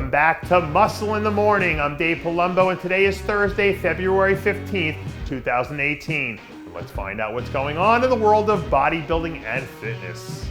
Welcome back to Muscle in the Morning. I'm Dave Palumbo, and today is Thursday, February 15th, 2018. And let's find out what's going on in the world of bodybuilding and fitness.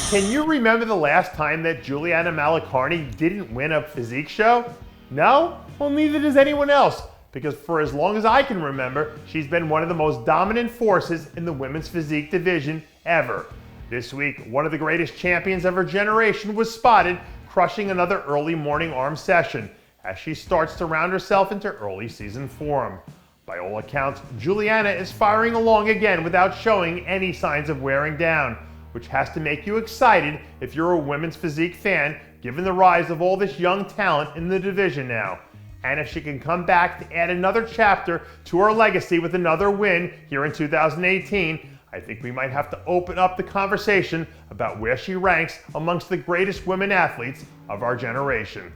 Can you remember the last time that Juliana Malacarne didn't win a physique show? No? Well, neither does anyone else, because for as long as I can remember, she's been one of the most dominant forces in the women's physique division ever. This week, one of the greatest champions of her generation was spotted crushing another early morning arm session as she starts to round herself into early season form. By all accounts, Juliana is firing along again without showing any signs of wearing down, which has to make you excited if you're a women's physique fan, given the rise of all this young talent in the division now. And if she can come back to add another chapter to her legacy with another win here in 2018, I think we might have to open up the conversation about where she ranks amongst the greatest women athletes of our generation.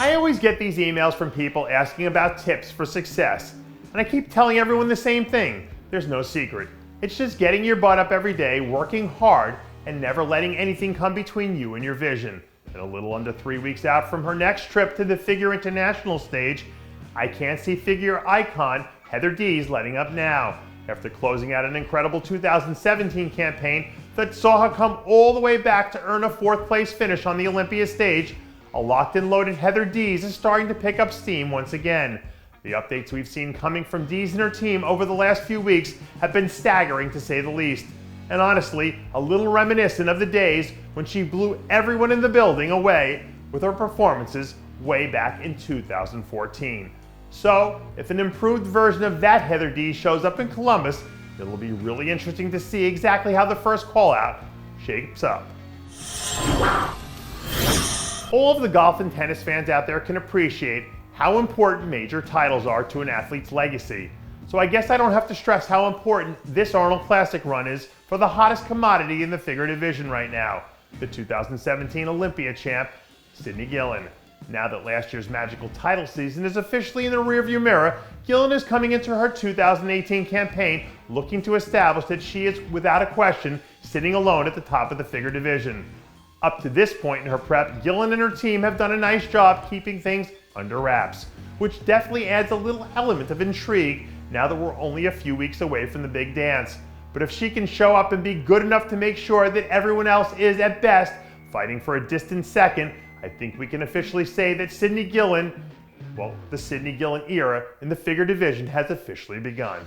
I always get these emails from people asking about tips for success, and I keep telling everyone the same thing. There's no secret. It's just getting your butt up every day, working hard, and never letting anything come between you and your vision. And a little under 3 weeks out from her next trip to the Figure International stage, I can't see figure icon Dees letting up now, after closing out an incredible 2017 campaign that saw her come all the way back to earn a 4th place finish on the Olympia stage. A locked and loaded Dees is starting to pick up steam once again. The updates we've seen coming from Dees and her team over the last few weeks have been staggering to say the least, and honestly, a little reminiscent of the days when she blew everyone in the building away with her performances way back in 2014. So, if an improved version of that Dees shows up in Columbus, it'll be really interesting to see exactly how the first call-out shapes up. All of the golf and tennis fans out there can appreciate how important major titles are to an athlete's legacy. So I guess I don't have to stress how important this Arnold Classic run is for the hottest commodity in the figure division right now, the 2017 Olympia champ, Cyd Gillon. Now that last year's magical title season is officially in the rearview mirror, Gillen is coming into her 2018 campaign looking to establish that she is, without a question, sitting alone at the top of the figure division. Up to this point in her prep, Gillen and her team have done a nice job keeping things under wraps, which definitely adds a little element of intrigue now that we're only a few weeks away from the big dance. But if she can show up and be good enough to make sure that everyone else is, at best, fighting for a distant second, I think we can officially say that Cyd Gillon, well, the Cyd Gillon era in the figure division has officially begun.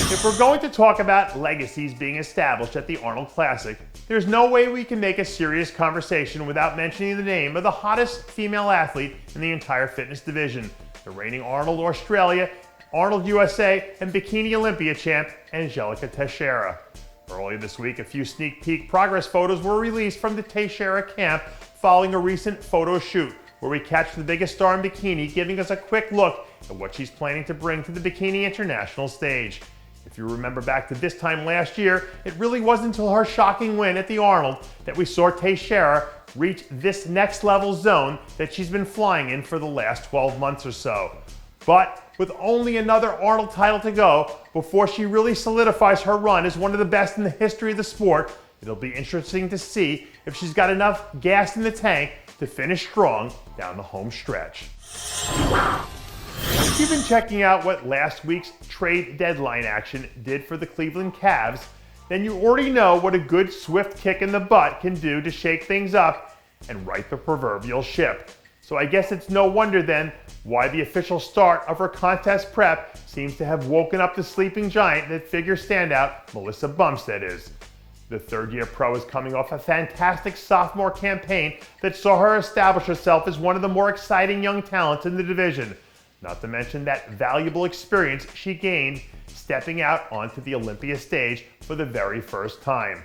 If we're going to talk about legacies being established at the Arnold Classic, there's no way we can make a serious conversation without mentioning the name of the hottest female athlete in the entire fitness division, the reigning Arnold Australia, Arnold USA, and Bikini Olympia champ, Angelika Teixeira. Earlier this week, a few sneak peek progress photos were released from the Teixeira camp following a recent photo shoot, where we catch the biggest star in bikini giving us a quick look at what she's planning to bring to the Bikini International stage. If you remember back to this time last year, it really wasn't until her shocking win at the Arnold that we saw Teixeira reach this next level zone that she's been flying in for the last 12 months or so. But with only another Arnold title to go before she really solidifies her run as one of the best in the history of the sport, it'll be interesting to see if she's got enough gas in the tank to finish strong down the home stretch. If you've been checking out what last week's trade deadline action did for the Cleveland Cavs, then you already know what a good swift kick in the butt can do to shake things up and right the proverbial ship. So I guess it's no wonder then why the official start of her contest prep seems to have woken up the sleeping giant that figure standout Melissa Bumstead is. The third-year pro is coming off a fantastic sophomore campaign that saw her establish herself as one of the more exciting young talents in the division, not to mention that valuable experience she gained stepping out onto the Olympia stage for the very first time.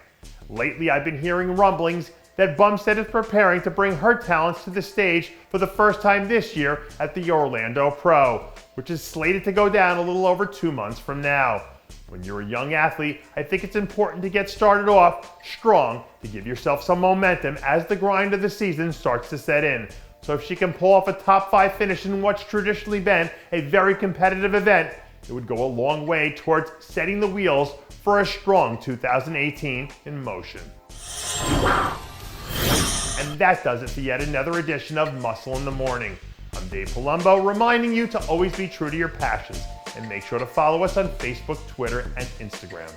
Lately, I've been hearing rumblings that Bumstead is preparing to bring her talents to the stage for the first time this year at the Orlando Pro, which is slated to go down a little over 2 months from now. When you're a young athlete, I think it's important to get started off strong to give yourself some momentum as the grind of the season starts to set in. So if she can pull off a top 5 finish in what's traditionally been a very competitive event, it would go a long way towards setting the wheels for a strong 2018 in motion. And that does it for yet another edition of Muscle in the Morning. I'm Dave Palumbo, reminding you to always be true to your passions, and make sure to follow us on Facebook, Twitter, and Instagram.